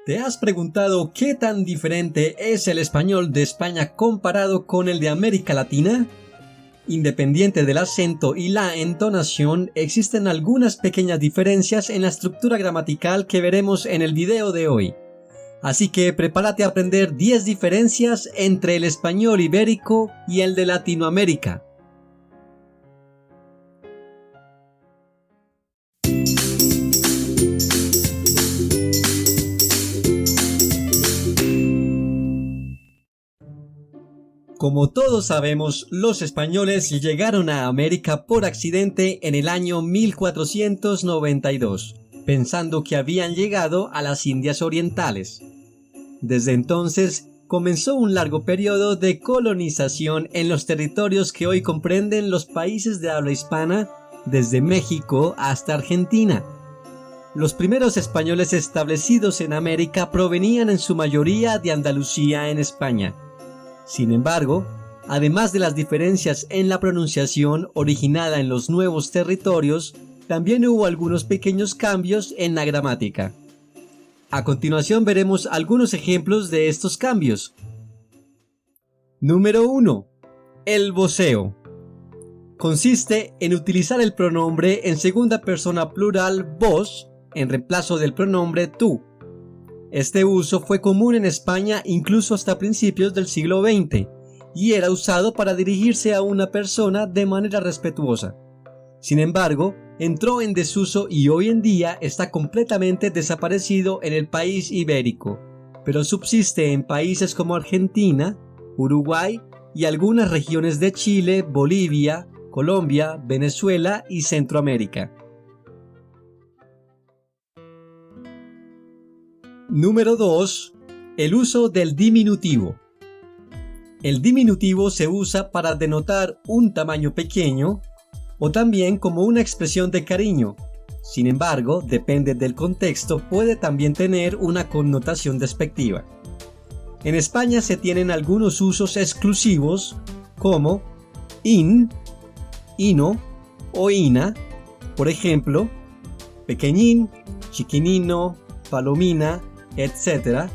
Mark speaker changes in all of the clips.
Speaker 1: ¿Te has preguntado qué tan diferente es el español de España comparado con el de América Latina? Independiente del acento y la entonación, existen algunas pequeñas diferencias en la estructura gramatical que veremos en el video de hoy. Así que prepárate a aprender 10 diferencias entre el español ibérico y el de Latinoamérica. Como todos sabemos, los españoles llegaron a América por accidente en el año 1492, pensando que habían llegado a las Indias Orientales. Desde entonces, comenzó un largo periodo de colonización en los territorios que hoy comprenden los países de habla hispana, desde México hasta Argentina. Los primeros españoles establecidos en América provenían en su mayoría de Andalucía en España. Sin embargo, además de las diferencias en la pronunciación originada en los nuevos territorios, también hubo algunos pequeños cambios en la gramática. A continuación veremos algunos ejemplos de estos cambios. Número 1. El voceo. Consiste en utilizar el pronombre en segunda persona plural vos en reemplazo del pronombre tú. Este uso fue común en España incluso hasta principios del siglo XX y era usado para dirigirse a una persona de manera respetuosa. Sin embargo, entró en desuso y hoy en día está completamente desaparecido en el país ibérico, pero subsiste en países como Argentina, Uruguay y algunas regiones de Chile, Bolivia, Colombia, Venezuela y Centroamérica. Número 2. El uso del diminutivo. El diminutivo se usa para denotar un tamaño pequeño o también como una expresión de cariño. Sin embargo, depende del contexto, puede también tener una connotación despectiva. En España se tienen algunos usos exclusivos como in, ino o ina. Por ejemplo, pequeñín, chiquinino, palomina, etc.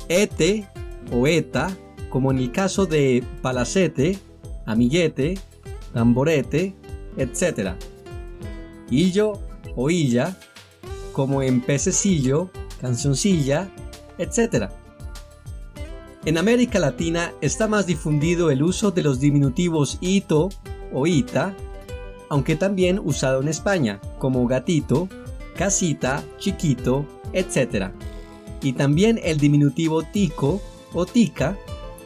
Speaker 1: Ete o eta, como en el caso de palacete, amiguete, tamborete, etc. Illo o illa, como en pececillo, cancioncilla, etc. En América Latina está más difundido el uso de los diminutivos ito o ita, aunque también usado en España, como gatito, casita, chiquito, etc. Y también el diminutivo tico o tica,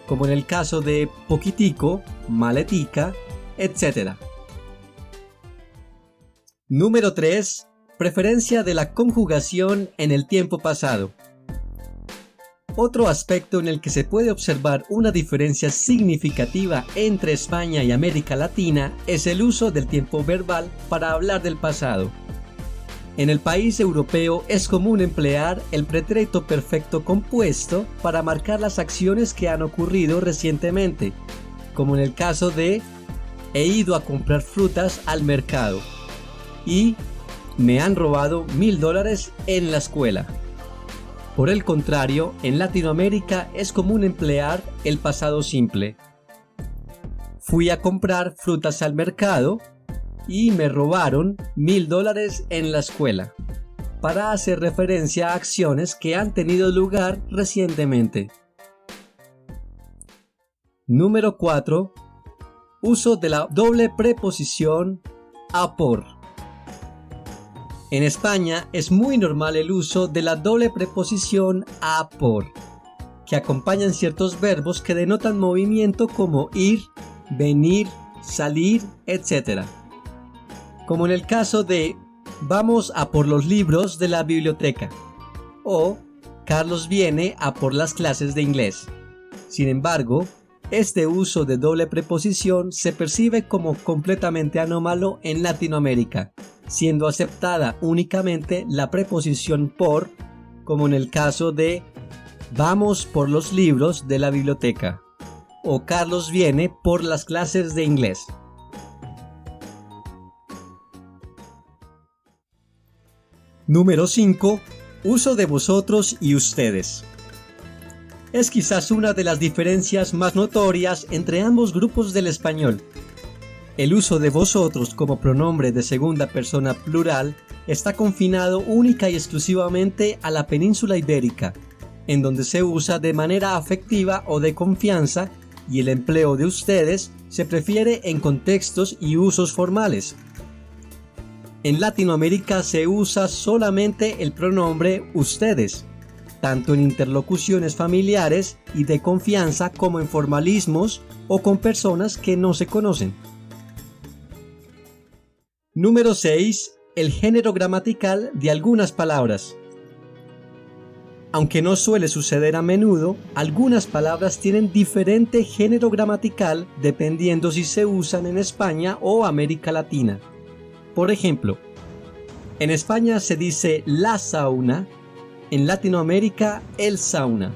Speaker 1: como en el caso de poquitico, maletica, etc. Número 3. Preferencia de la conjugación en el tiempo pasado. Otro aspecto en el que se puede observar una diferencia significativa entre España y América Latina es el uso del tiempo verbal para hablar del pasado. En el país europeo es común emplear el pretérito perfecto compuesto para marcar las acciones que han ocurrido recientemente, como en el caso de he ido a comprar frutas al mercado y me han robado $1000 en la escuela. Por el contrario, en Latinoamérica es común emplear el pasado simple. Fui a comprar frutas al mercado y me robaron $1000 en la escuela, para hacer referencia a acciones que han tenido lugar recientemente. Número 4. Uso de la doble preposición a por. En España es muy normal el uso de la doble preposición a por, que acompañan ciertos verbos que denotan movimiento como ir, venir, salir, etc. Como en el caso de vamos a por los libros de la biblioteca o Carlos viene a por las clases de inglés. Sin embargo, este uso de doble preposición se percibe como completamente anómalo en Latinoamérica, siendo aceptada únicamente la preposición por, como en el caso de vamos por los libros de la biblioteca o Carlos viene por las clases de inglés. Número 5. Uso de vosotros y ustedes. Es quizás una de las diferencias más notorias entre ambos grupos del español. El uso de vosotros como pronombre de segunda persona plural está confinado única y exclusivamente a la península ibérica, en donde se usa de manera afectiva o de confianza, y el empleo de ustedes se prefiere en contextos y usos formales. En Latinoamérica se usa solamente el pronombre ustedes, tanto en interlocuciones familiares y de confianza como en formalismos o con personas que no se conocen. Número 6. El género gramatical de algunas palabras. Aunque no suele suceder a menudo, algunas palabras tienen diferente género gramatical dependiendo si se usan en España o América Latina. Por ejemplo, en España se dice la sauna, en Latinoamérica el sauna.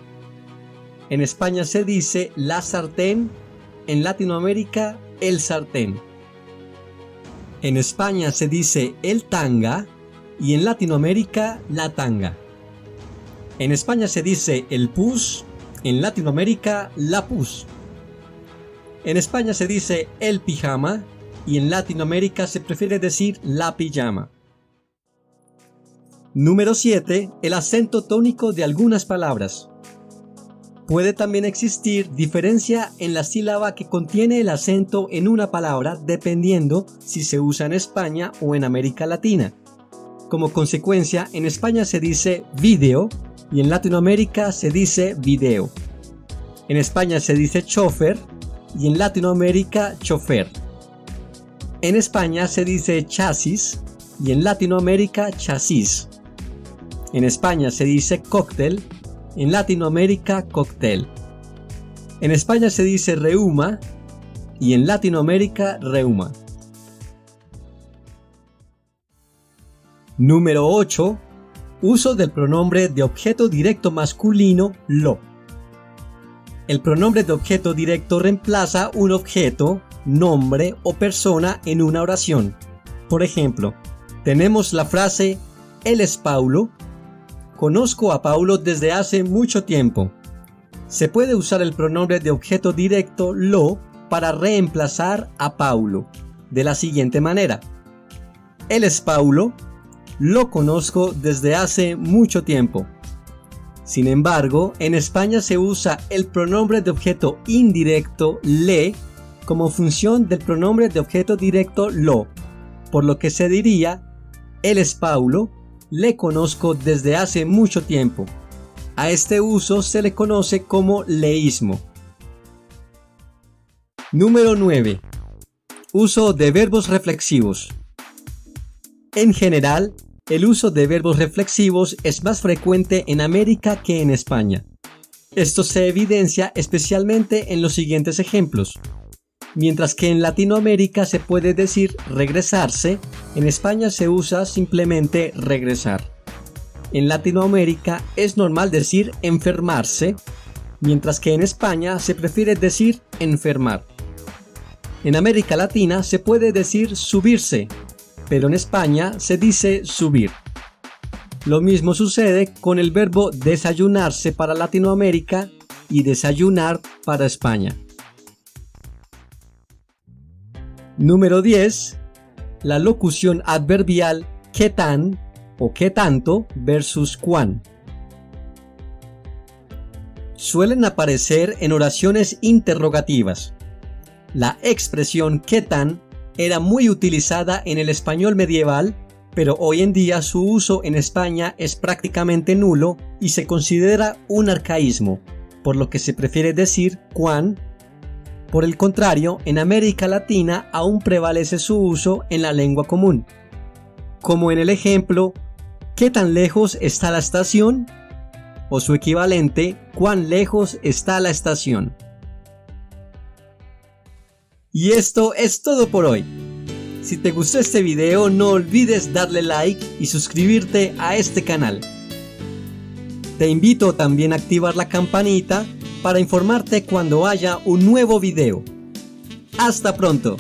Speaker 1: En España se dice la sartén, en Latinoamérica el sartén. En España se dice el tanga y en Latinoamérica la tanga. En España se dice el pus, en Latinoamérica la pus. En España se dice el pijama y en Latinoamérica se prefiere decir la pijama. Número 7. El acento tónico de algunas palabras. Puede también existir diferencia en la sílaba que contiene el acento en una palabra dependiendo si se usa en España o en América Latina. Como consecuencia, en España se dice video y en Latinoamérica se dice video. En España se dice chofer y en Latinoamérica chofer. En España se dice chasis y en Latinoamérica chasis. En España se dice cóctel, en Latinoamérica cóctel. En España se dice reuma y en Latinoamérica reuma. Número 8. Uso del pronombre de objeto directo masculino lo. El pronombre de objeto directo reemplaza un objeto, nombre o persona en una oración. Por ejemplo, tenemos la frase él es Paulo. Conozco a Paulo desde hace mucho tiempo. Se puede usar el pronombre de objeto directo lo para reemplazar a Paulo de la siguiente manera: él es Paulo, lo conozco desde hace mucho tiempo. Sin embargo, en España se usa el pronombre de objeto indirecto le como función del pronombre de objeto directo lo, por lo que se diría él es Paulo, le conozco desde hace mucho tiempo. A este uso se le conoce como leísmo. Número 9. Uso de verbos reflexivos. En general, el uso de verbos reflexivos es más frecuente en América que en España. Esto se evidencia especialmente en los siguientes ejemplos. Mientras que en Latinoamérica se puede decir regresarse, en España se usa simplemente regresar. En Latinoamérica es normal decir enfermarse, mientras que en España se prefiere decir enfermar. En América Latina se puede decir subirse, pero en España se dice subir. Lo mismo sucede con el verbo desayunarse para Latinoamérica y desayunar para España. Número 10. La locución adverbial qué tan o qué tanto versus cuán. Suelen aparecer en oraciones interrogativas. La expresión qué tan era muy utilizada en el español medieval, pero hoy en día su uso en España es prácticamente nulo y se considera un arcaísmo, por lo que se prefiere decir cuán. Por el contrario, en América Latina aún prevalece su uso en la lengua común, como en el ejemplo ¿qué tan lejos está la estación? O su equivalente ¿cuán lejos está la estación? Y esto es todo por hoy. Si te gustó este video, no olvides darle like y suscribirte a este canal. Te invito también a activar la campanita para informarte cuando haya un nuevo video. ¡Hasta pronto!